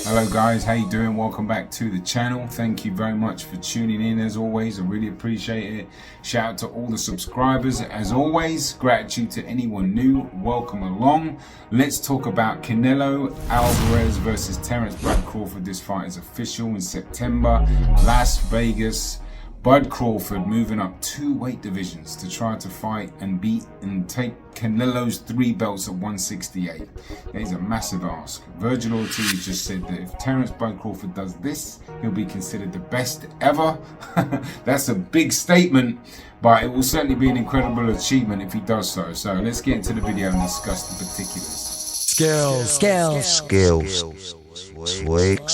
Hello guys, how you doing? Welcome back to the channel. Thank you very much for tuning in as always. I really appreciate it. Shout out to all the subscribers as always. Gratitude to anyone new. Welcome along. Let's talk about Canelo Alvarez versus Terence Crawford. This fight is official in September, Las Vegas. Bud Crawford moving up 2 weight divisions to try to fight and beat and take Canelo's 3 belts at 168. That is a massive ask. Virgil Ortiz just said that if Terence Bud Crawford does this, he'll be considered the best ever. That's a big statement, but it will certainly be an incredible achievement if he does so. So let's get into the video and discuss the particulars. Skills. Sweet.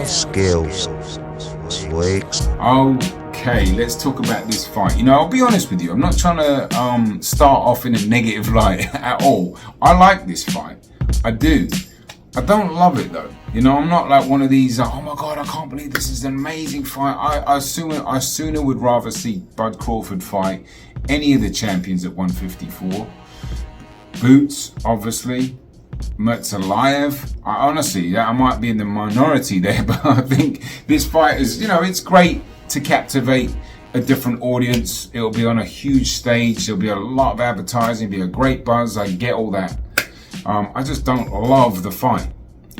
Skills. Sweet. Okay, let's talk about this fight. You know, I'll be honest with you. I'm not trying to start off in a negative light at all. I like this fight. I do. I don't love it though. You know, I'm not like one of these, oh my God, I can't believe this is an amazing fight. I sooner would rather see Bud Crawford fight any of the champions at 154. Boots, obviously. Mertzalayev. Honestly, I might be in the minority there, but I think this fight is, you know, it's great to captivate a different audience. It'll be on a huge stage. There'll be a lot of advertising, be a great buzz. I get all that. I just don't love the fight.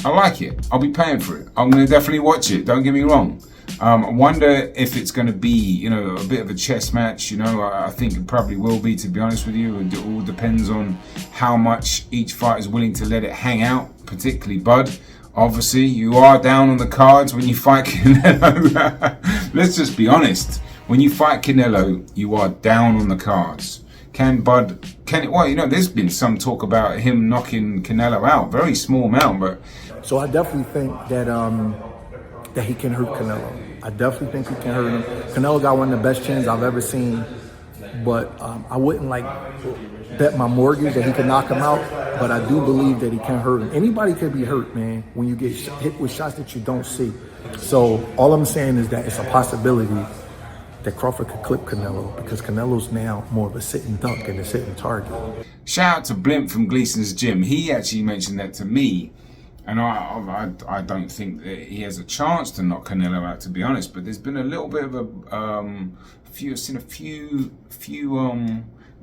I like it. I'll be paying for it. I'm going to definitely watch it. Don't get me wrong. I wonder if it's going to be, you know, a bit of a chess match. You know, I think it probably will be, to be honest with you. It all depends on how much each fighter is willing to let it hang out, particularly Bud. Obviously, you are down on the cards when you fight Canelo. Let's just be honest. When you fight Canelo, you are down on the cards. Well, you know, there's been some talk about him knocking Canelo out. Very small amount, but... So I definitely think that that he can hurt Canelo. I definitely think he can hurt him. Canelo got one of the best chins I've ever seen, but I wouldn't like bet my mortgage that he can knock him out, but I do believe that he can hurt him. Anybody can be hurt, man, when you get hit with shots that you don't see. So all I'm saying is that it's a possibility that Crawford could clip Canelo, because Canelo's now more of a sitting duck and a sitting target. Shout out to Blimp from Gleason's Gym. He actually mentioned that to me. And I don't think that he has a chance to knock Canelo out, to be honest. But there's been a little bit of I've seen a few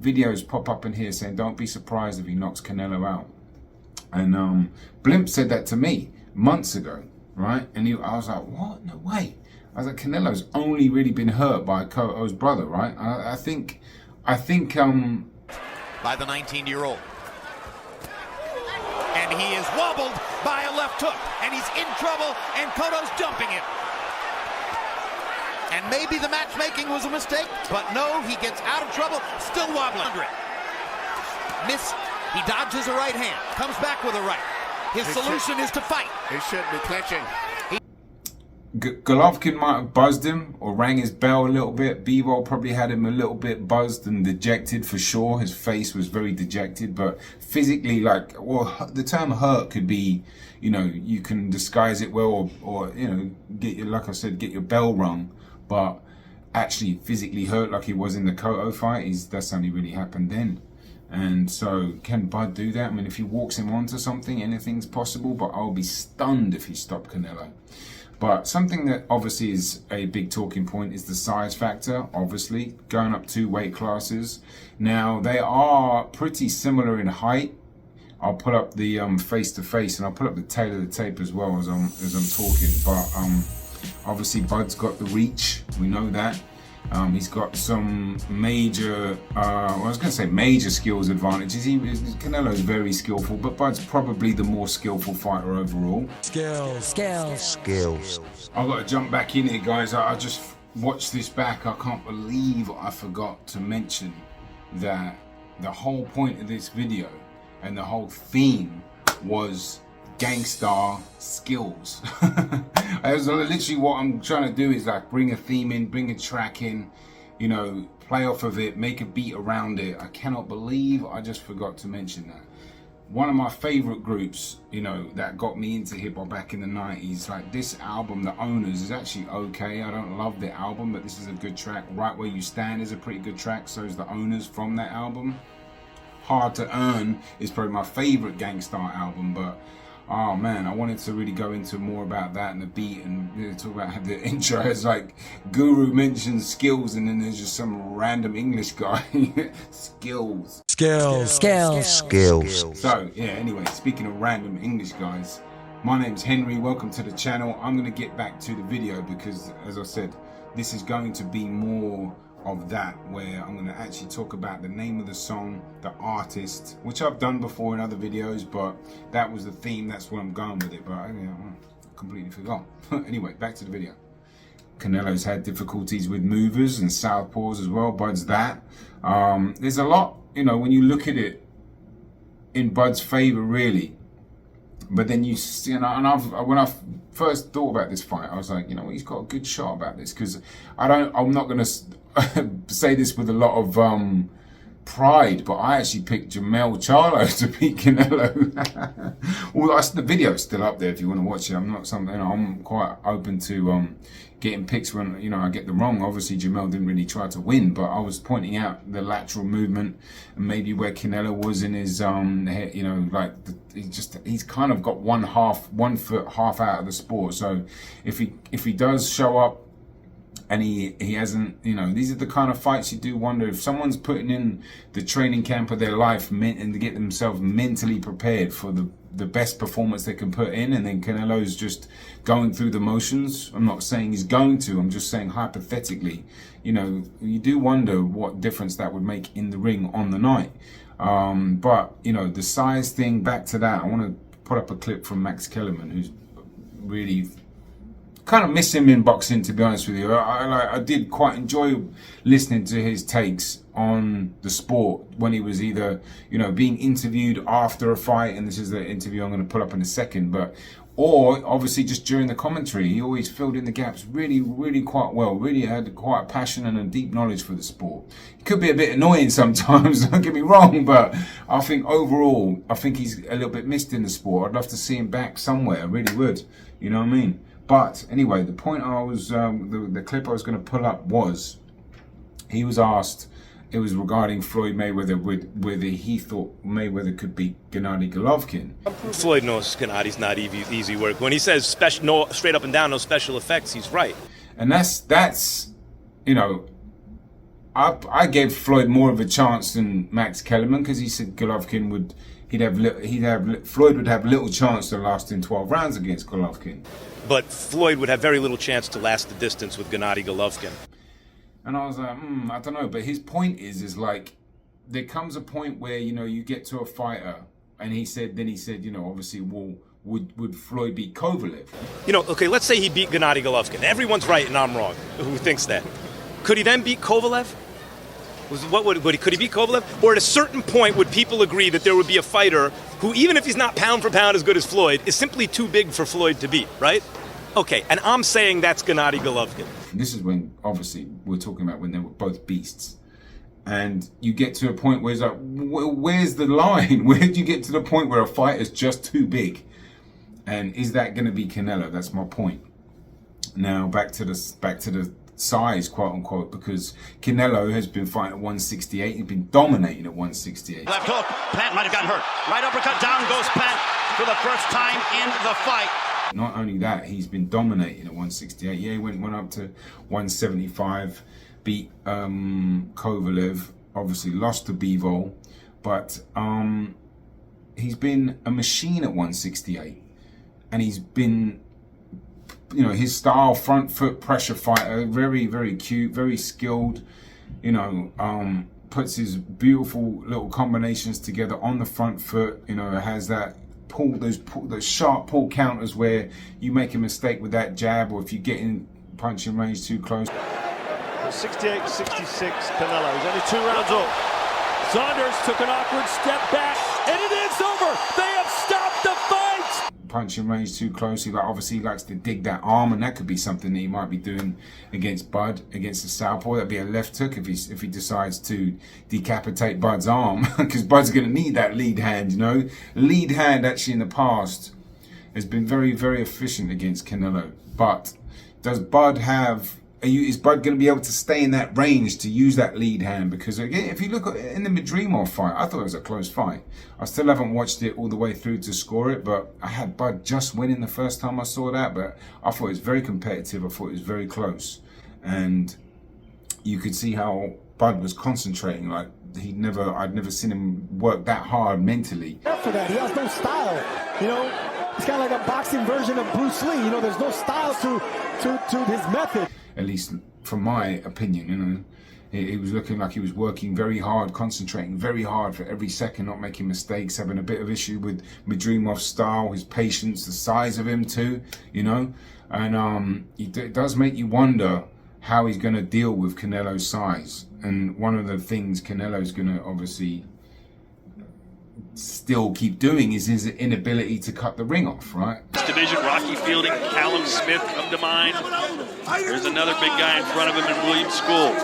videos pop up in here saying don't be surprised if he knocks Canelo out. And Blimp said that to me months ago, right? And I was like, what? No way. I was like, Canelo's only really been hurt by Cotto's brother, right? I think by the 19-year-old. And he is wobbled by a left hook, and he's in trouble, and Cotto's dumping him. And maybe the matchmaking was a mistake, but no, he gets out of trouble, still wobbling under it. Miss, he dodges a right hand, comes back with a right. His solution is to fight. He should be clinching. Golovkin might have buzzed him or rang his bell a little bit. B-Roll probably had him a little bit buzzed and dejected for sure. His face was very dejected, but physically, like, well, the term hurt could be, you know, you can disguise it well, or you know, get your, like I said, get your bell rung, but actually physically hurt like he was in the Cotto fight, that's only really happened then. And so can Bud do that? I mean, if he walks him onto something, anything's possible, but I'll be stunned if he stopped Canelo. But something that obviously is a big talking point is the size factor, obviously, going up 2 weight classes. Now, they are pretty similar in height. I'll put up the face-to-face, and I'll put up the tail of the tape as well as I'm talking. But obviously, Bud's got the reach. We know that. He's got some major, I was going to say major skills advantages. Canelo's very skillful, but Bud's probably the more skillful fighter overall. Skills. I've got to jump back in here, guys. I just watched this back. I can't believe I forgot to mention that the whole point of this video and the whole theme was gangsta skills. That was literally what I'm trying to do, is like bring a theme in, bring a track in, you know, play off of it, make a beat around it. I cannot believe I just forgot to mention that. One of my favorite groups, you know, that got me into hip hop back in the 90s, like this album, The Owners, is actually okay. I don't love the album, but this is a good track. Right Where You Stand is a pretty good track. So is The Owners from that album. Hard to Earn is probably my favorite Gangstar album, but oh man, I wanted to really go into more about that and the beat, and you know, talk about the intro. It's like Guru mentions skills, and then there's just some random English guy. Skills. So yeah, anyway, speaking of random English guys, my name's Henry. Welcome to the channel. I'm gonna get back to the video because, as I said, this is going to be more of that, where I'm going to actually talk about the name of the song, the artist, which I've done before in other videos, but that was the theme. That's where I'm going with it, but I completely forgot. Anyway, back to the video. Canelo's had difficulties with movers and southpaws as well. Bud's that. There's a lot, you know, when you look at it in Bud's favor, really. But then you see, and when I first thought about this fight, I was like, you know, he's got a good shot about this, because I'm not going to say this with a lot of pride, but I actually picked Charlo to beat Canelo. Well, the video's still up there if you want to watch it. I'm quite open to getting picks when, you know, I get them wrong. Obviously, Jamel didn't really try to win, but I was pointing out the lateral movement and maybe where Canelo was in his, you know, like he's kind of got one foot half out of the sport. So if he does show up, and he hasn't, you know, these are the kind of fights you do wonder if someone's putting in the training camp of their life and to get themselves mentally prepared for the best performance they can put in, and then Canelo's just going through the motions. I'm not saying he's going to, I'm just saying hypothetically, you know, you do wonder what difference that would make in the ring on the night. But, you know, the size thing, back to that, I want to put up a clip from Max Kellerman, who's really kind of miss him in boxing, to be honest with you. I did quite enjoy listening to his takes on the sport when he was either, you know, being interviewed after a fight, and this is the interview I'm going to pull up in a second, or obviously just during the commentary. He always filled in the gaps really, really quite well. Really had quite a passion and a deep knowledge for the sport. It could be a bit annoying sometimes, don't get me wrong, but I think overall, I think he's a little bit missed in the sport. I'd love to see him back somewhere, I really would. You know what I mean? But anyway, the point I was, the clip I was going to pull up was, he was asked, it was regarding Floyd Mayweather, whether he thought Mayweather could beat Gennady Golovkin. Floyd knows Gennady's not easy work. When he says no, straight up and down, no special effects, he's right. And that's you know, I gave Floyd more of a chance than Max Kellerman, because he said Golovkin would, Floyd would have little chance to last in 12 rounds against Golovkin. But Floyd would have very little chance to last the distance with Gennady Golovkin. And I was like, I don't know. But his point is like, there comes a point where, you know, you get to a fighter, and he said, you know, obviously, well, would Floyd beat Kovalev? You know, okay, let's say he beat Gennady Golovkin. Everyone's right and I'm wrong. Who thinks that? Could he then beat Kovalev? Could he beat Kovalev? Or at a certain point, would people agree that there would be a fighter who, even if he's not pound for pound as good as Floyd, is simply too big for Floyd to beat, right? Okay, and I'm saying that's Gennady Golovkin. This is when, obviously, we're talking about when they were both beasts. And you get to a point where it's like, where's the line? Where do you get to the point where a fighter's just too big? And is that going to be Canelo? That's my point. Now, back to the size, quote unquote, because Canelo has been fighting at 168. He's been dominating at 168. Left hook. Plant might have gotten hurt. Right uppercut. Down goes Plant for the first time in the fight. Not only that, he's been dominating at 168. Yeah, he went up to 175, beat Kovalev, obviously lost to Bivol, but he's been a machine at 168, and he's been, you know, his style, front foot pressure fighter, very, very cute, very skilled, you know, puts his beautiful little combinations together on the front foot, you know, has that those sharp pull counters where you make a mistake with that jab, or if you get in punching range too close. 68-66 Canelo. He's only 2 rounds up. Saunders took an awkward step back, and it is over. They have stopped the fight. Punching range too closely. Like, obviously he likes to dig that arm, and that could be something that he might be doing against Bud, against the southpaw. That'd be a left hook if he decides to decapitate Bud's arm, because Bud's going to need that lead hand. You know, lead hand actually in the past has been very, very efficient against Canelo. But does Bud have? Is Bud going to be able to stay in that range to use that lead hand? Because again, if you look at in the Breadman fight, I thought it was a close fight. I still haven't watched it all the way through to score it, but I had Bud just winning the first time I saw that. But I thought it was very competitive. I thought it was very close, and you could see how Bud was concentrating. Like I'd never seen him work that hard mentally. For that, he has no style. You know, it's kind of like a boxing version of Bruce Lee. You know, there's no style to his method. At least from my opinion, you know, it was looking like he was working very hard, concentrating very hard for every second, not making mistakes, having a bit of issue with Breadman's style, his patience, the size of him too, you know, and it does make you wonder how he's going to deal with Canelo's size. And one of the things Canelo's going to obviously still keep doing is his inability to cut the ring off, right? This division, Rocky Fielding, Callum Smith come to mind. There's another big guy in front of him in Williams School.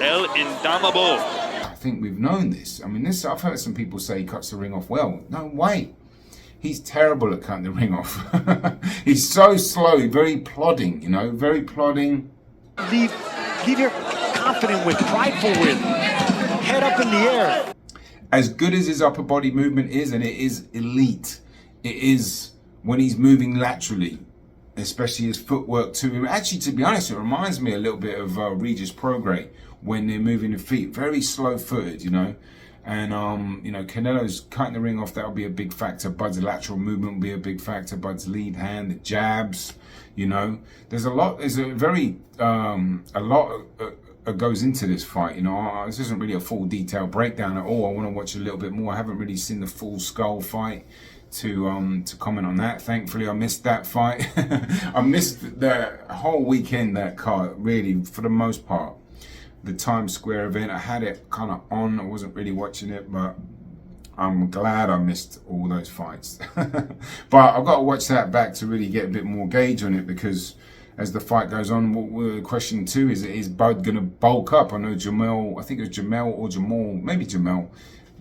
El Indomable. I think we've known this. I mean, I've heard some people say he cuts the ring off well. No way. He's terrible at cutting the ring off. He's so slow, very plodding, you know, very plodding. Leave your confident with, prideful with, head up in the air. As good as his upper body movement is, and it is elite, it is when he's moving laterally, especially his footwork too. Actually, to be honest, it reminds me a little bit of Regis Prograis when they're moving the feet, very slow-footed, you know. And you know, Canelo's cutting the ring off. That'll be a big factor. Bud's lateral movement will be a big factor. Bud's lead hand, the jabs, you know. There's a lot. There's a lot goes into this fight, you know. This isn't really a full detailed breakdown at all. I want to watch a little bit more. I haven't really seen the full Skull fight to comment on that. Thankfully, I missed that fight. I missed the whole weekend, that card, really, for the most part. The Times Square event, I had it kind of on. I wasn't really watching it, but I'm glad I missed all those fights. But I've got to watch that back to really get a bit more gauge on it, because as the fight goes on, question two is Bud going to bulk up? I know Jamel, I think it was Jamel or Jamal, maybe Jamel,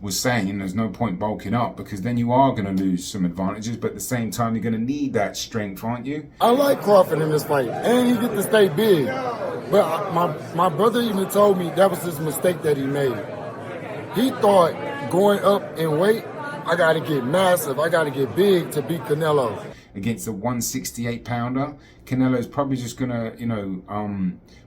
was saying there's no point bulking up, because then you are going to lose some advantages, but at the same time, you're going to need that strength, aren't you? I like Crawford in this fight, and he get to stay big. But my brother even told me that was his mistake that he made. He thought going up in weight, I got to get massive, I got to get big to beat Canelo. Against a 168-pounder, Canelo's probably just going to, you know,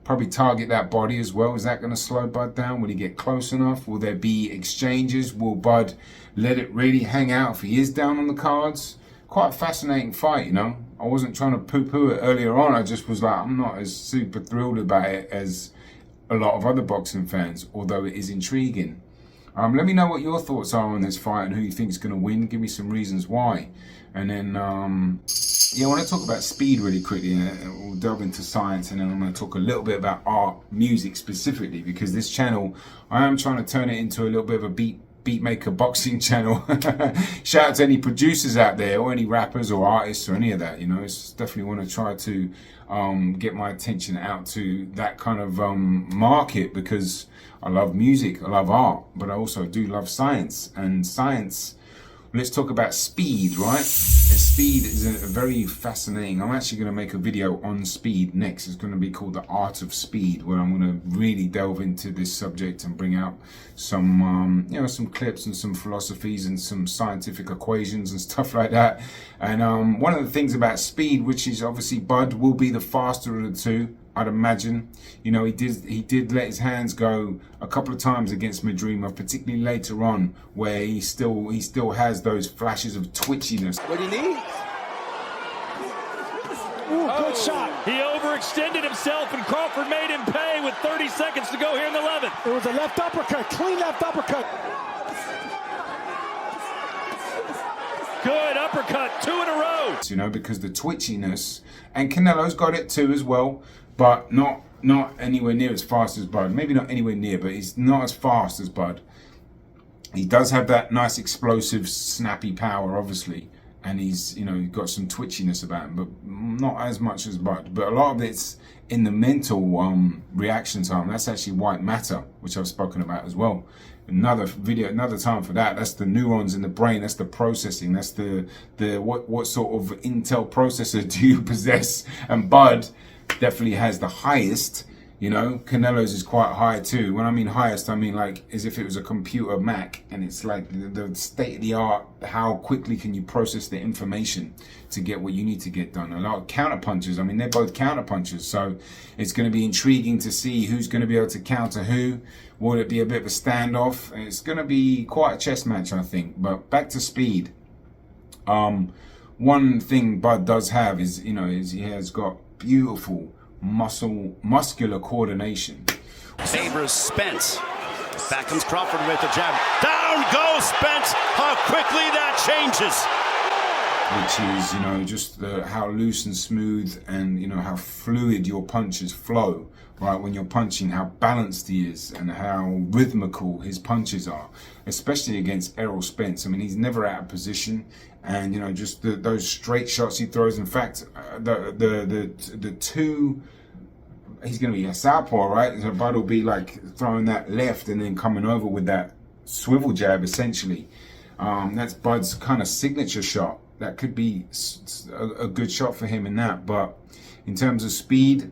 probably target that body as well. Is that going to slow Bud down? Will he get close enough? Will there be exchanges? Will Bud let it really hang out if he is down on the cards? Quite a fascinating fight, you know. I wasn't trying to poo-poo it earlier on. I just was like, I'm not as super thrilled about it as a lot of other boxing fans, although it is intriguing. Let me know what your thoughts are on this fight and who you think is going to win. Give me some reasons why. And then, yeah, I want to talk about speed really quickly. We'll delve into science, and then I'm going to talk a little bit about art, music specifically, because this channel, I am trying to turn it into a little bit of a beat maker boxing channel. Shout out to any producers out there, or any rappers or artists or any of that. You know, it's definitely want to try to get my attention out to that kind of market, because I love music, I love art, but I also do love science. And science, let's talk about speed, right? Speed is a very fascinating. I'm actually going to make a video on speed next. It's going to be called The Art of Speed, where I'm going to really delve into this subject and bring out some, you know, some clips and some philosophies and some scientific equations and stuff like that. And one of the things about speed, which is obviously Bud will be the faster of the two, I'd imagine. You know, he did let his hands go a couple of times against Breadman, particularly later on, where he still has those flashes of twitchiness. What do you need? Ooh, good shot. He overextended himself, and Crawford made him pay with 30 seconds to go here in the 11th. It was a left uppercut, clean left uppercut. Good uppercut, 2 in a row. You know, because the twitchiness, and Canelo's got it too as well, but not anywhere near as fast as Bud. Maybe not anywhere near, but he's not as fast as Bud. He does have that nice explosive, snappy power, obviously. And he's, you know, got some twitchiness about him, but not as much as Bud. But a lot of it's in the mental reaction time. That's actually white matter, which I've spoken about as well. Another video, another time for that. That's the neurons in the brain. That's the processing. That's the what sort of Intel processor do you possess? And Bud definitely has the highest. You know, Canelo's is quite high too. When I mean highest, I mean like as if it was a computer Mac, and it's like the state of the art. How quickly can you process the information to get what you need to get done? A lot of counter punchers. I mean, they're both counter punchers, so it's going to be intriguing to see who's going to be able to counter who. Will it be a bit of a standoff? It's going to be quite a chess match, I think. But back to speed. One thing Bud does have is, you know, is he has got beautiful muscular coordination. Favors Spence. Back comes Crawford with the jab. Down goes Spence. How quickly that changes. Which is, you know, just how loose and smooth and, you know, how fluid your punches flow, right? When you're punching, how balanced he is and how rhythmical his punches are, especially against Errol Spence. I mean, he's never out of position. And, you know, just those straight shots he throws. In fact, the two, he's going to be a southpaw, right? So Bud will be like throwing that left and then coming over with that swivel jab, essentially. That's Bud's kind of signature shot. That could be a good shot for him in that. But in terms of speed,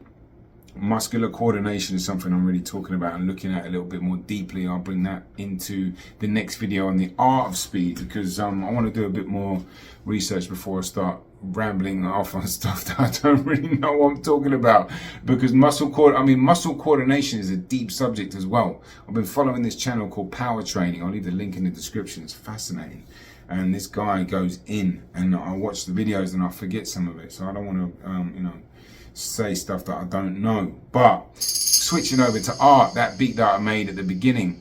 muscular coordination is something I'm really talking about and looking at a little bit more deeply. I'll bring that into the next video on the art of speed, because I want to do a bit more research before I start rambling off on stuff that I don't really know what I'm talking about. Because muscle coordination is a deep subject as well. I've been following this channel called Power Training. I'll leave the link in the description. It's fascinating. And this guy goes in, and I watch the videos and I forget some of it. So I don't want to, you know, say stuff that I don't know. But switching over to art, that beat that I made at the beginning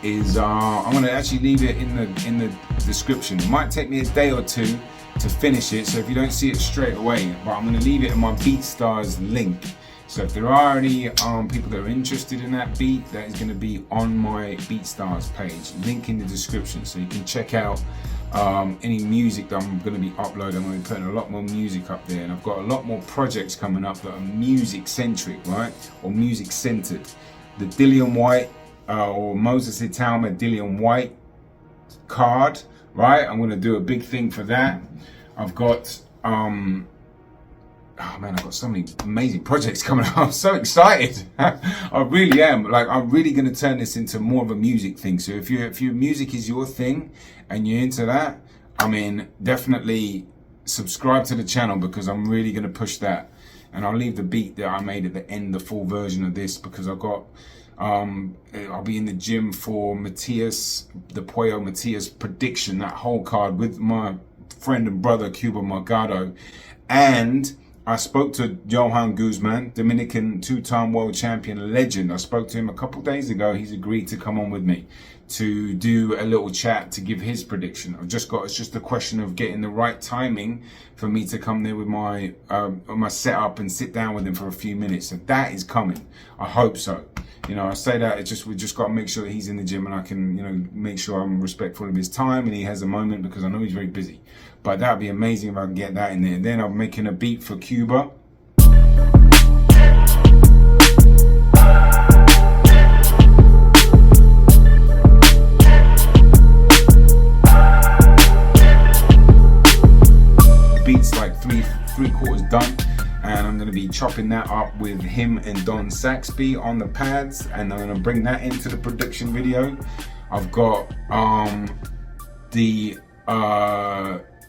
is I'm going to actually leave it in the description. It might take me a day or two to finish it, so if you don't see it straight away, but I'm going to leave it in my BeatStars link. So if there are any people that are interested in that beat, that is going to be on my BeatStars page. Link in the description, so you can check out any music that I'm going to be uploading. I'm going to be putting a lot more music up there, and I've got a lot more projects coming up that are music centric, right, or music centered. The Dillian White or Moses Italma Dillian White card, right? I'm going to do a big thing for that. I've got oh man, I've got so many amazing projects coming up. I'm so excited. I really am. Like, I'm really going to turn this into more of a music thing. So if your music is your thing and you're into that, I mean, definitely subscribe to the channel, because I'm really going to push that. And I'll leave the beat that I made at the end, the full version of this, because I've got I'll be in the gym for Matias, the Puyo Matias prediction, that whole card with my friend and brother Cuba Morgado. And I spoke to Johan Guzman, Dominican two-time world champion legend. I spoke to him a couple days ago. He's agreed to come on with me to do a little chat to give his prediction. It's just a question of getting the right timing for me to come there with my setup and sit down with him for a few minutes. So that is coming. I hope so. You know, I say that we just got to make sure that he's in the gym and I can, you know, make sure I'm respectful of his time and he has a moment, because I know he's very busy. But that'd be amazing if I can get that in there. Then I'm making a beat for Cuba. The beat's like three quarters done. And I'm going to be chopping that up with him and Don Saxby on the pads, and I'm going to bring that into the production video. I've got the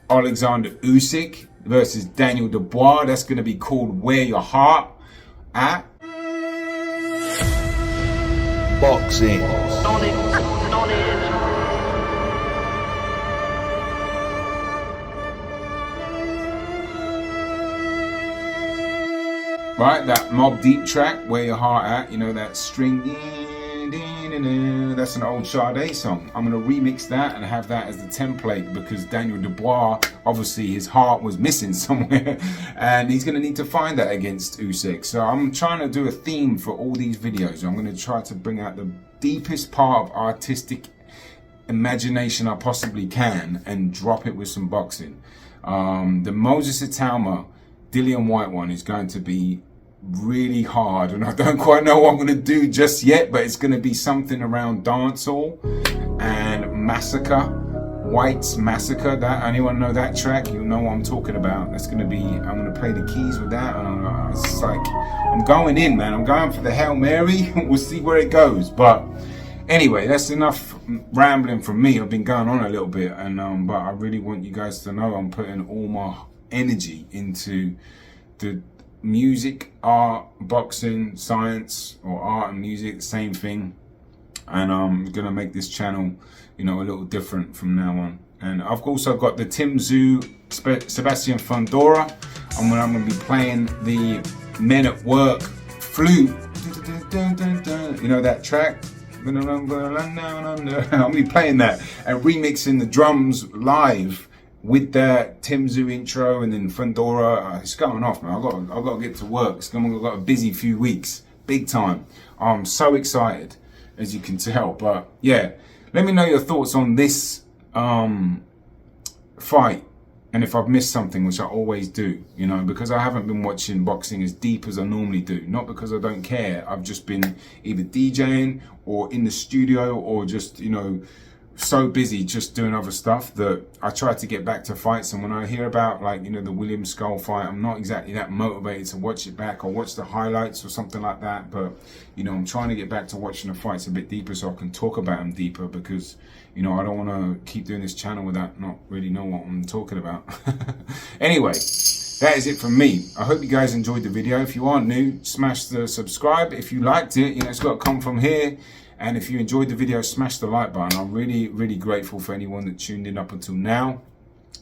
Alexander Usyk versus Daniel Dubois. That's going to be called Where Your Heart At. Boxing. Right, that Mob Deep track, Where Your Heart At, you know, that string, that's an old Sade song. I'm going to remix that and have that as the template, because Daniel Dubois, obviously his heart was missing somewhere, and he's going to need to find that against Usyk. So I'm trying to do a theme for all these videos. I'm going to try to bring out the deepest part of artistic imagination I possibly can and drop it with some boxing. The Moses Itauma Dillian White one is going to be really hard, and I don't quite know what I'm going to do just yet, but it's going to be something around dancehall and massacre, White's Massacre. That, anyone know that track? You'll know what I'm talking about. That's going to be, I'm going to play the keys with that, and it's like, I'm going in, man. I'm going for the Hail Mary. We'll see where it goes. But anyway, that's enough rambling from me. I've been going on a little bit, and but I really want you guys to know I'm putting all my energy into the music, art, boxing, science, or art and music, same thing. And I'm gonna make this channel, you know, a little different from now on. And I've also got the Tim Zoo Sebastian Fundora. I'm gonna be playing the Men at Work flute. You know that track? I'm gonna be playing that and remixing the drums live with that Tim Zoo intro, and then Fundora. It's going off, man. I've got to get to work. I've got a busy few weeks, big time. I'm so excited, as you can tell. But yeah, let me know your thoughts on this fight, and if I've missed something, which I always do, you know, because I haven't been watching boxing as deep as I normally do. Not because I don't care. I've just been either DJing or in the studio, or just, you know, so busy just doing other stuff that I try to get back to fights. And when I hear about, like, you know, the William Skull fight, I'm not exactly that motivated to watch it back or watch the highlights or something like that. But, you know, I'm trying to get back to watching the fights a bit deeper so I can talk about them deeper, because, you know, I don't want to keep doing this channel without not really know what I'm talking about. Anyway, that is it from me. I hope you guys enjoyed the video. If you are new, smash the subscribe. If you liked it, you know, it's got to come from here. And if you enjoyed the video, smash the like button. I'm really, really grateful for anyone that tuned in up until now.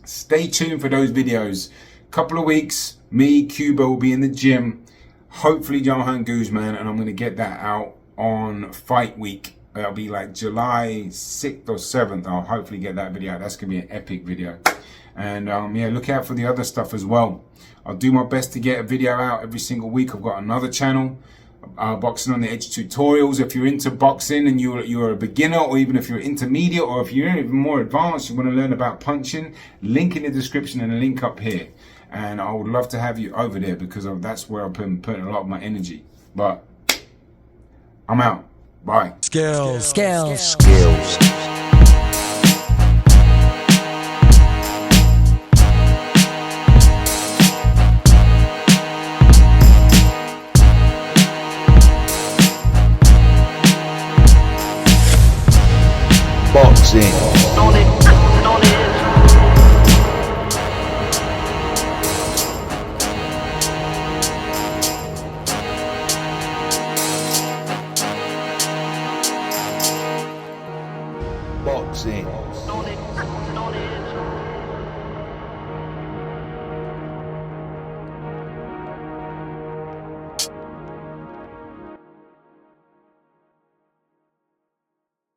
Stay tuned for those videos. Couple of weeks, me, Cuba, will be in the gym. Hopefully Johan Guzman, and I'm going to get that out on fight week. That'll be like July 6th or 7th. I'll hopefully get that video out. That's going to be an epic video. And yeah, look out for the other stuff as well. I'll do my best to get a video out every single week. I've got another channel, Boxing on the Edge tutorials. If you're into boxing and you're a beginner, or even if you're intermediate, or if you're even more advanced, you want to learn about punching, link in the description and a link up here. And I would love to have you over there, because that's where I've been putting a lot of my energy. But I'm out. Bye. Skills. Boxing. Boxing.